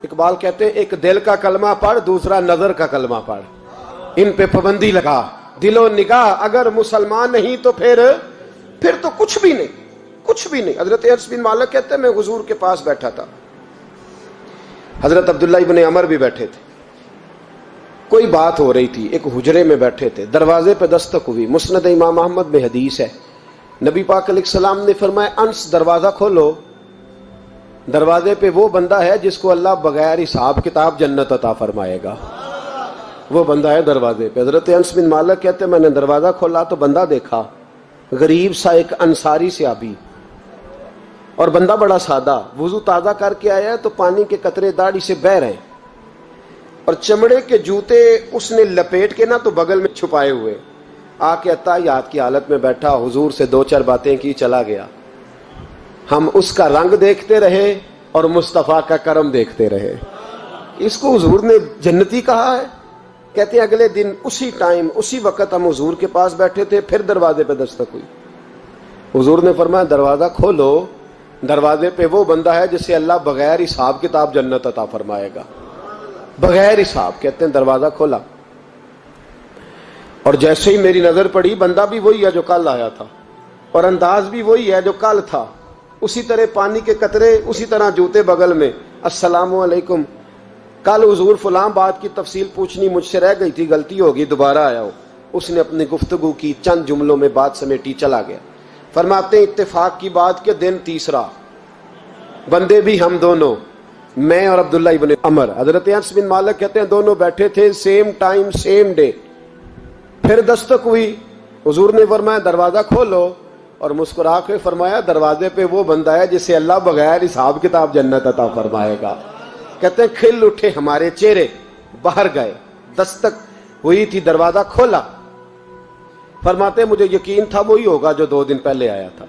इकबाल कहते हैं एक दिल का कलमा पढ़, दूसरा नजर का कलमा पढ़, इन पे पाबंदी लगा। दिलो निगाह अगर मुसलमान नहीं तो फिर तो कुछ भी नहीं, कुछ भी नहीं। हजरत अनस बिन मालिक कहते हैं मैं हुजूर के पास बैठा था, हजरत अब्दुल्ला इब्न अमर भी बैठे थे, कोई बात हो रही थी, एक हुजरे में बैठे थे, दरवाजे पे दस्तक हुई। मुस्नद इमाम अहमद में हदीस है, नबी पाक अलैहिस्सलाम ने फरमाया अंस दरवाजा खोलो, दरवाजे पे वो बंदा है जिसको अल्लाह बगैर हिसाब किताब जन्नत अता फरमाएगा। वो बंदा है दरवाजे पे। हजरत अनस बिन मालिक कहते मैंने दरवाजा खोला तो बंदा देखा, गरीब सा एक अंसारी सहाबी, और बंदा बड़ा सादा, वुजू ताजा करके आया है तो पानी के कतरे दाढ़ी से बह रहे हैं, और चमड़े के जूते उसने लपेट के ना तो बगल में छुपाए हुए, आके अत्ताहियात की हालत में बैठा, हुजूर से दो चार बातें की, चला गया। हम उसका रंग देखते रहे और मुस्तफा का करम देखते रहे। इसको हुजूर ने जन्नती कहा है। कहते हैं अगले दिन उसी टाइम उसी वक्त हम हुजूर के पास बैठे थे, फिर दरवाजे पे दस्तक हुई। हुजूर ने फरमाया दरवाजा खोलो, दरवाजे पे वो बंदा है जिसे अल्लाह बगैर हिसाब किताब जन्नत अता फरमाएगा, बगैर हिसाब। कहते हैं दरवाजा खोला और जैसे ही मेरी नजर पड़ी, बंदा भी वही है जो कल आया था, और अंदाज भी वही है जो कल था, उसी तरह पानी के कतरे, उसी तरह जूते बगल में। अस्सलामु अलैकुम, कल हुजूर फलां बात की तफसील पूछनी मुझसे रह गई थी, गलती होगी, दोबारा आया हो। उसने अपनी गुफ्तगू की, चंद जुमलों में बात समेटी, चला गया। फरमाते हैं इत्तेफाक की बात के दिन तीसरा, बंदे भी हम दोनों, मैं और अब्दुल्ला इब्न अमर। हजरत अनस बिन मालिक कहते हैं दोनों बैठे थे, सेम टाइम सेम डे। फिर दस्तक हुई, हुजूर ने फरमाया दरवाजा खोलो, और मुस्कुरा के फरमाया दरवाजे पे वो बंदा है जिसे अल्लाह बगैर हिसाब किताब जन्नत अता फरमाएगा। कहते हैं खिल उठे हमारे चेहरे, बाहर गए, दस्तक हुई थी, दरवाजा खोला। फरमाते मुझे यकीन था वही होगा जो 2 दिन पहले आया था,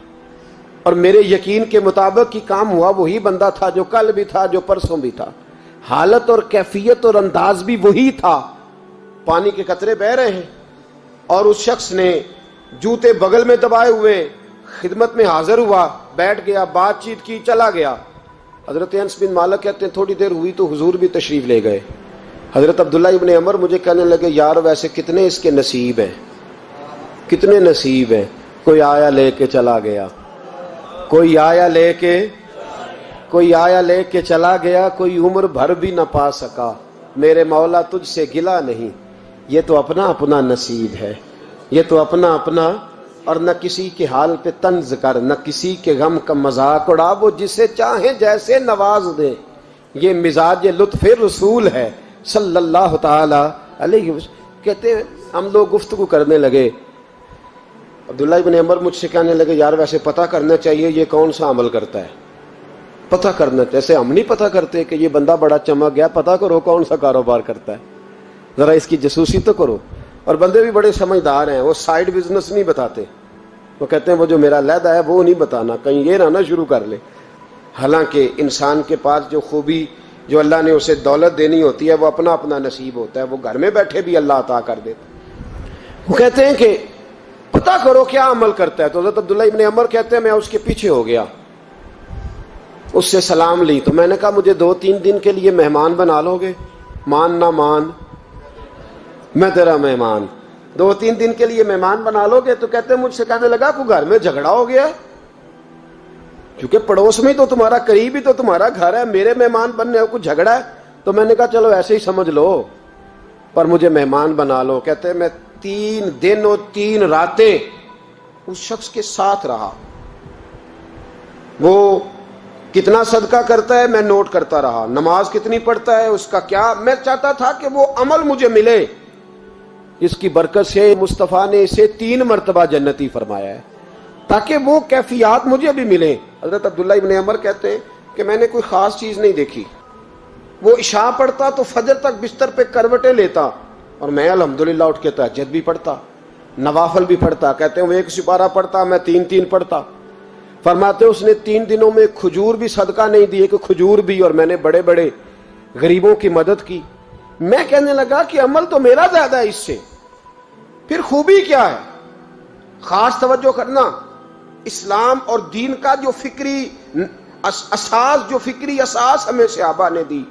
और मेरे यकीन के मुताबिक ही काम हुआ, वही बंदा था जो कल भी था, जो परसों भी था। हालत और कैफियत और अंदाज भी वही था। पानी के कतरे बह रहे हैं और उस शख्स ने जूते बगल में दबाए हुए खिदमत में हाजिर हुआ, बैठ गया, बातचीत की, चला गया। हजरत अनस बिन मालिक कहते हैं थोड़ी देर हुई तो हुजूर भी तशरीफ ले गए। हजरत अब्दुल्ला इब्न अमर मुझे कहने लगे यार वैसे कितने इसके नसीब हैं, कितने नसीब हैं। कोई आया लेके चला गया, कोई आया लेके चला गया, कोई उम्र भर भी न पा सका। मेरे मौला तुझसे गिला नहीं, ये तो अपना अपना नसीब है, ये तो अपना अपना। और न किसी के हाल पे तंज कर, न किसी के गम का मजाक उड़ा, वो जिसे चाहे जैसे नवाज दे, ये मिजाज लुत्फ रसूल है सल्लल्लाहु ताला अलैहि वसल्लम। कहते हैं हम लोग गुफ्तगू करने लगे, अब्दुल्ला इब्न अमर मुझसे कहने लगे यार वैसे पता करना चाहिए ये कौन सा अमल करता है, पता करना। जैसे हम नहीं पता करते कि ये बंदा बड़ा चमक गया, पता करो कौन सा कारोबार करता है, जरा इसकी जासूसी तो करो। और बंदे भी बड़े समझदार हैं, वो साइड बिजनेस नहीं बताते, वो कहते हैं वो जो मेरा लहदा है वो नहीं बताना, कहीं ये ना शुरू कर ले। हालांकि इंसान के पास जो खूबी, जो अल्लाह ने उसे दौलत देनी होती है, वो अपना अपना नसीब होता है, वो घर में बैठे भी अल्लाह अता कर देता। वो कहते हैं कि पता करो क्या अमल करता है। तो हज़रत अब्दुल्ला इब्न अमर कहते हैं मैं उसके पीछे हो गया, उससे सलाम ली। तो मैंने कहा मुझे 2-3 दिन के लिए मेहमान बना लोगे, मान ना मान मैं तेरा मेहमान, 2-3 दिन के लिए मेहमान बना लोगे। तो कहते हैं मुझसे कहने लगा को घर में झगड़ा हो गया, क्योंकि पड़ोस में तो तुम्हारा, करीब ही तो तुम्हारा घर है, मेरे मेहमान बनने हो, कुछ झगड़ा है। तो मैंने कहा चलो ऐसे ही समझ लो, पर मुझे मेहमान बना लो। कहते हैं मैं 3 दिन और 3 रातें उस शख्स के साथ रहा। वो कितना सदका करता है मैं नोट करता रहा, नमाज कितनी पढ़ता है उसका क्या, मैं चाहता था कि वो अमल मुझे मिले। इसकी बरकत से मुस्तफ़ा ने इसे 3 मरतबा जन्नती फरमाया है, ताकि वो कैफियत मुझे भी मिले। हजरत अब्दुल्ला इब्न अमर कहते हैं कि मैंने कोई खास चीज नहीं देखी, वो इशा पढ़ता तो फजर तक बिस्तर पे करवटें लेता, और मैं अल्हम्दुलिल्लाह उठ के तहज्जुद भी पढ़ता, नवाफल भी पढ़ता। कहते हैं वो 1 सिपारा पढ़ता, मैं 3-3 पढ़ता। फरमाते उसने 3 दिनों में खजूर भी सदका नहीं दी, कि खजूर भी, और मैंने बड़े बड़े गरीबों की मदद की। मैं कहने लगा कि अमल तो मेरा ज्यादा है इससे, फिर खूबी क्या है। खास तवज्जो करना, इस्लाम और दीन का जो फिक्री असास, जो फिक्री असास हमें सहाबा ने दी,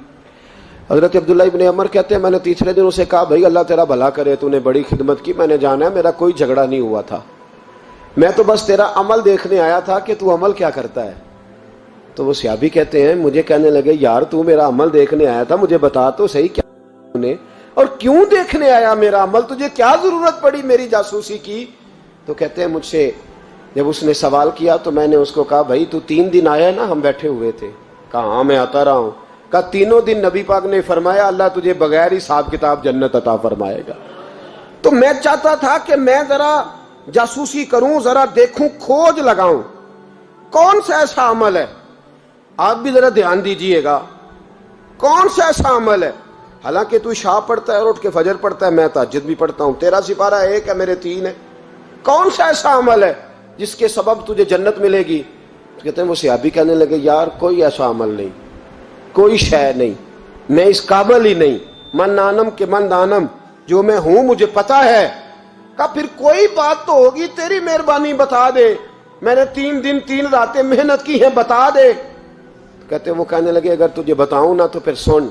حضرت عبداللہ ابن عمر کہتے ہیں میں نے تیسرے دن اسے کہا بھائی اللہ تیرا بھلا کرے، تو نے بڑی خدمت کی، میں نے جانا ہے میرا کوئی جھگڑا نہیں ہوا تھا، میں تو بس تیرا عمل دیکھنے آیا تھا کہ تو عمل کیا کرتا ہے۔ تو وہ صحابی کہتے ہیں مجھے کہنے لگے یار تو میرا عمل دیکھنے آیا تھا، مجھے بتا تو صحیح کیا نے اور کیوں دیکھنے آیا میرا عمل، تجھے کیا ضرورت پڑی میری جاسوسی کی؟ تو کہتے ہیں مجھ سے جب اس نے سوال کیا تو میں نے اس کو کہا بھائی تو 3 دن آیا ہے نا، ہم بیٹھے ہوئے تھے، کہا ہاں میں آتا رہا ہوں، کہا 3 دن نبی پاک نے فرمایا اللہ تجھے بغیر حساب کتاب جنت عطا فرمائے گا۔ تو میں چاہتا تھا کہ میں ذرا جاسوسی کروں، ذرا دیکھوں، کھوج لگاؤں کون سا ایسا عمل ہے، آپ بھی ذرا دھیان دیجئے گا کون سا ایسا عمل ہے، حالانکہ تو عشاء پڑھتا ہے اور اٹھ کے فجر پڑھتا ہے، میں تہجد بھی پڑھتا ہوں، تیرا سپارہ 1 ہے میرے 3 ہے، کون سا ایسا عمل ہے جس کے سبب تجھے جنت ملے گی؟ کہتے ہیں وہ صحابی کہنے لگے یار کوئی ایسا عمل نہیں، کوئی شے نہیں، میں اس قابل ہی نہیں، من نانم کے من دانم، جو میں ہوں مجھے پتا ہے۔ کہا پھر کوئی بات تو ہوگی، تیری مہربانی بتا دے، میں نے 3 دن 3 راتیں محنت کی ہیں، بتا دے۔ کہتے ہیں وہ کہنے لگے اگر تجھے بتاؤں نا تو پھر سن،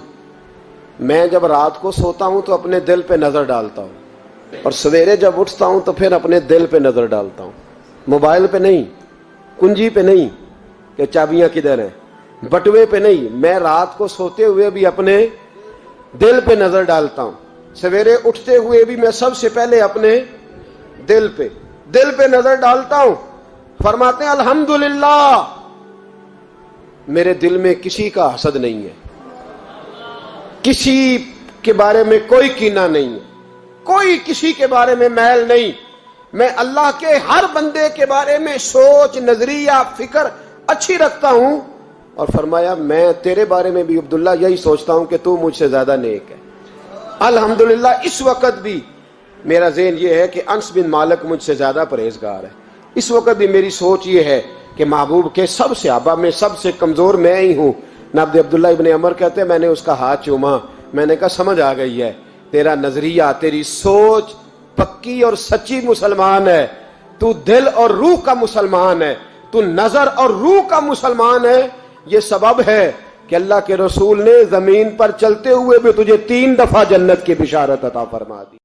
میں جب رات کو سوتا ہوں تو اپنے دل پہ نظر ڈالتا ہوں اور سویرے جب اٹھتا ہوں تو پھر اپنے دل پہ نظر ڈالتا ہوں، موبائل پہ نہیں، کنجی پہ نہیں کہ چابیاں کدھر ہیں، بٹوے پہ نہیں، میں رات کو سوتے ہوئے بھی اپنے دل پہ نظر ڈالتا ہوں، سویرے اٹھتے ہوئے بھی میں سب سے پہلے اپنے دل پہ نظر ڈالتا ہوں۔ فرماتے ہیں الحمدللہ میرے دل میں کسی کا حسد نہیں ہے، کسی کے بارے میں کوئی کینہ نہیں ہے، کوئی کسی کے بارے میں میل نہیں، میں اللہ کے ہر بندے کے بارے میں سوچ، نظریہ، فکر اچھی رکھتا ہوں۔ اور فرمایا میں تیرے بارے میں بھی عبداللہ یہی سوچتا ہوں کہ تو مجھ سے زیادہ نیک ہے۔ الحمدللہ اس وقت بھی میرا ذہن یہ ہے کہ انس بن مالک مجھ سے زیادہ پرہیزگار ہے، اس وقت بھی میری سوچ یہ ہے کہ محبوب کے سب صحابہ میں سب سے کمزور میں ہی ہوں۔ نبی عبداللہ ابن عمر کہتے ہیں میں نے اس کا ہاتھ چوما، میں نے کہا سمجھ آ گئی ہے، تیرا نظریہ، تیری سوچ پکی اور سچی مسلمان ہے، تو دل اور روح کا مسلمان ہے، تو نظر اور روح کا مسلمان ہے، یہ سبب ہے کہ اللہ کے رسول نے زمین پر چلتے ہوئے بھی تجھے 3 دفعہ جنت کی بشارت عطا فرما دی۔